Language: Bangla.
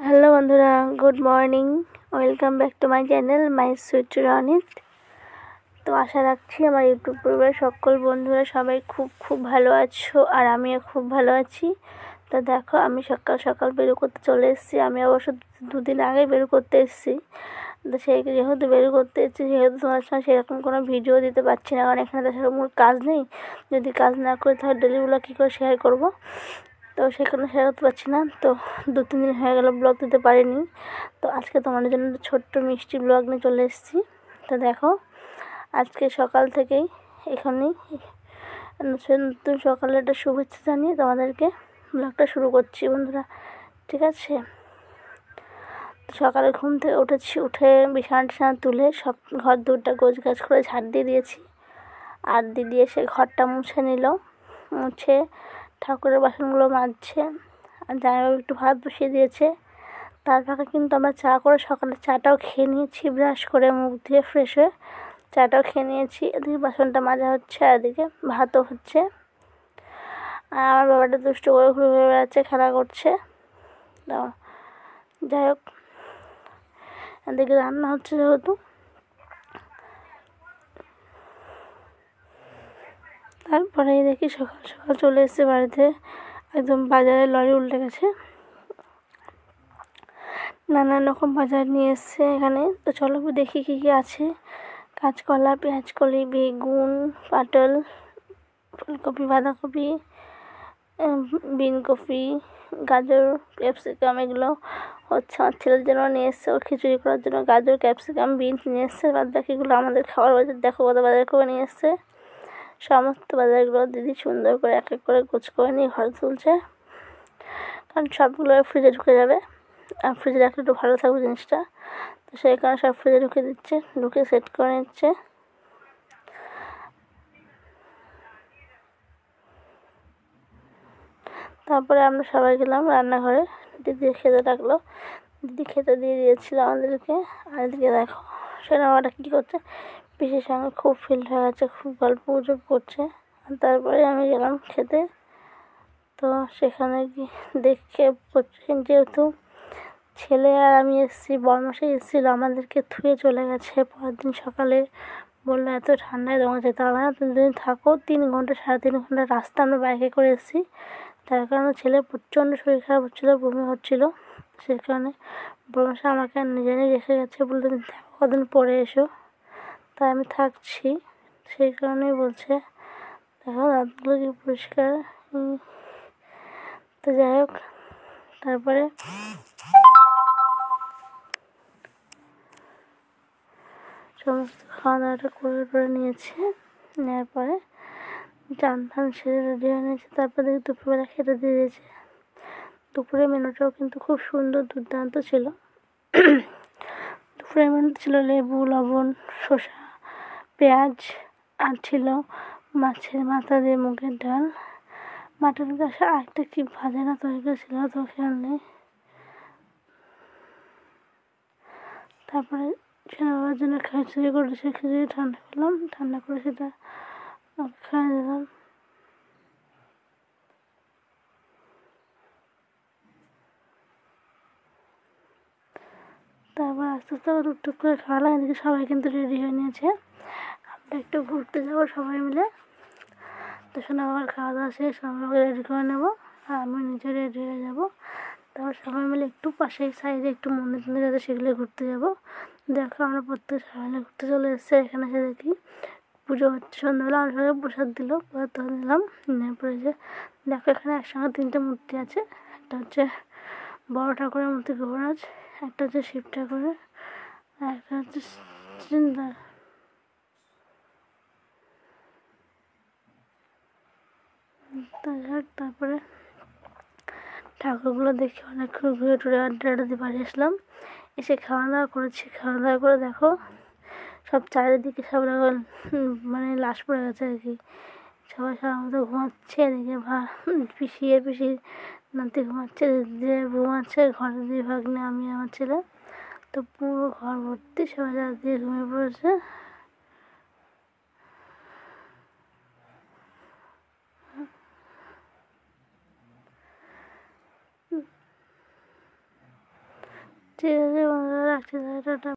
হ্যালো বন্ধুরা, good morning. Welcome back to my channel my sweet Ronit. তো আশা রাখছি আমার ইউটিউব পরিবারের সকল বন্ধুরা সবাই খুব খুব ভালো আছো, আর আমিও খুব ভালো আছি। তো দেখো, আমি সকাল সকাল বেরো করতে চলে এসেছি। আমি অবশ্য দুদিন আগে বেরো করতে এসেছি। তো সেই যেহেতু বেরো করতে এসেছি, সেহেতু তোমার সঙ্গে সেরকম কোনো ভিডিও দিতে পারছি না, কারণ এখানে তো সেরকম কাজ নেই। যদি কাজ না করি তাহলে ডেলিগুলো কী করে শেয়ার করবো। তো সেখানে শেয়ার করতে পারছি না। তো 2-3 দিন হয়ে গেল ব্লগ দিতে পারিনি। তো আজকে তোমাদের জন্য ছোট্ট মিষ্টি ব্লগ নিয়ে চলে এসেছি। তো দেখো, আজকে সকাল থেকেই এখানেই নতুন সকালে একটা শুভেচ্ছা জানিয়ে তোমাদেরকে ব্লগটা শুরু করছি বন্ধুরা, ঠিক আছে। সকালে ঘুম থেকে উঠে বিছানা তুলে সব ঘর দুটা গোছ গাছ করে ঝাড় দিয়ে দিয়েছি। আর দিদি এসে ঘরটা মুছে নিল, মুছে ঠাকুরের বাসনগুলো মাজছে। আর জামাইবাবু একটু ভাত বসিয়ে দিয়েছে। তার ফাঁকে কিন্তু আমরা চা করে সকালে চাটাও খেয়ে নিয়েছি, ব্রাশ করে মুখ দিয়ে ফ্রেশ হয়ে চাটাও খেয়ে নিয়েছি। এদিকে বাসনটা মাজা হচ্ছে, আর এদিকে ভাতও হচ্ছে। আর আমার বাবাটা দুষ্ট করে ঘুরে ঘুরে বেড়াচ্ছে, খেলা করছে। তো যাই হোক, এদিকে রান্না হচ্ছে যেহেতু, তারপরেই দেখি সকাল সকাল চলে এসেছে বাড়িতে। একদম বাজারে লরি উল্টে গেছে, নানান রকম বাজার নিয়ে এসছে এখানে। তো চলো দেখি কী কী আছে। কাঁচকলা, পেঁয়াজকলি, বেগুন, পটল, ফুলকপি, বাঁধাকপি, বিনকপি, গাজর, ক্যাপসিকাম, এগুলো হচ্ছে আমার ছেলের জন্য নিয়ে এসছে। ওর খিচুড়ি করার জন্য গাজর, ক্যাপসিকাম, বিনস নিয়ে এসছে। বাদ বাকিগুলো আমাদের খাওয়ার বাজার। দেখো কত বাজার করে নিয়ে এসছে। সমস্ত বাজারগুলো দিদি সুন্দর করে এক এক করে গোছ করে নিয়ে ঘরে তুলছে, কারণ সবগুলো ফ্রিজে ঢুকে যাবে। আর ফ্রিজে রাখলে একটু ভালো থাকবে জিনিসটা। তো সেই কারণে সব ফ্রিজে ঢুকে দিচ্ছে, ঢুকে সেট করে নিচ্ছে। তারপরে আমরা সবাই গেলাম রান্নাঘরে। দিদি খেতে ডাকলো, দিদি খেতে দিয়ে দিয়েছিল আমাদেরকে। আর এদিকে দেখো সোনামাটা কী করছে, পিসির সঙ্গে খুব ফিল্ড হয়ে গেছে, খুব গল্প গুজব করছে। আর তারপরে আমি গেলাম খেতে। তো সেখানে গিয়ে দেখে, যেহেতু ছেলে আর আমি এসেছি, বরমশাই এসেছিলো, আমাদেরকে থুয়ে চলে গেছে। পরের দিন সকালে বললো এত ঠান্ডায় তোমার যেতে হবে না, তুমি দুদিন থাকো। 3 ঘন্টা 3.5 ঘন্টা রাস্তা আমরা বাইকে করে এসেছি। তার কারণে ছেলে প্রচণ্ড শরীর খারাপ হচ্ছিলো, বমি হচ্ছিলো। সেই কারণে বরমশাই আমাকে নিজে রেখে গেছে, বলতে তুমি দেখো কদিন পরে এসো। তাই আমি থাকছি। সেই কারণেই বলছে দেখো দাঁতগুলো কি পরিষ্কার। তো যাই হোক, তারপরে সমস্ত খাওয়া দাওয়াটা করে নিয়েছে। নেওয়ার পরে চান টান সেরে রেডি হয়ে নিয়েছে। তারপর দেখি দুপুরবেলা খেতে দিয়ে দিয়েছে। দুপুরের মেনুটাও কিন্তু খুব সুন্দর, দুর্দান্ত ছিল। দুপুরের মেনুতে ছিল লেবু, লবণ, শসা, পেঁয়াজ, আর ছিল মাছের মাথা দিয়ে মুগের ডাল, মাটন কষা, আর একটা কি ভাজা না তরকারি ছিল, তো খেয়াল নেই। তারপরে সেনা বাবার জন্য খিচুড়ি করেছে, খিচুড়ি ঠান্ডা করলাম, ঠান্ডা করে সেটা খাইয়ে দিলাম। তারপর আস্তে আস্তে আবার টুকটুক করে খাওয়ালাম। এদিকে সবাই কিন্তু রেডি হয়ে নিয়েছে, আমরা একটু ঘুরতে যাবো সবাই মিলে। তো সোনা বাবার খাওয়া দাওয়া শেষ, সবাইকে রেডি করে নেবো, আর আমি নিজে রেডি হয়ে যাবো। তারপর সবাই মিলে একটু পাশের সাইডে একটু মন্দির টন্দির আছে, সেগুলো ঘুরতে যাবো। দেখো আমরা প্রত্যেক সবাই মিলে ঘুরতে চলে এসেছি। এখানে এসে দেখি পুজো হচ্ছে সন্ধ্যাবেলা। আমার সঙ্গে প্রসাদ দিল, প্রসাদ তো দিলাম। নেওয়ার পরে যে দেখো এখানে একসঙ্গে 3টে মূর্তি আছে। একটা হচ্ছে বড় ঠাকুরের মূর্তি গৃহরাজ, একটা হচ্ছে শিব ঠাকুরের, আর একটা হচ্ছে চিন্তা। তারপরে ঠাকুরগুলো দেখে অনেকক্ষণ ঘুরে টুরে আড্ডা দিয়ে বাড়ি আসলাম। এসে খাওয়া দাওয়া করেছি। খাওয়া দাওয়া করে দেখো সব চারিদিকে সব রকম মানে লাশ পড়ে গেছে আর কি। সবাই সবার মতো ঘুমাচ্ছে। এদিকে পিসি নাতি ঘুমাচ্ছে, যে ঘুমাচ্ছে ঘরে 2 ভাগ্নে, আমি আমার ছেলে। তো পুরো ঘর ভর্তি সবাই দিয়ে ঘুমিয়ে পড়েছে। ঠিক আছে বন্ধুরা, রাখছি টাটা।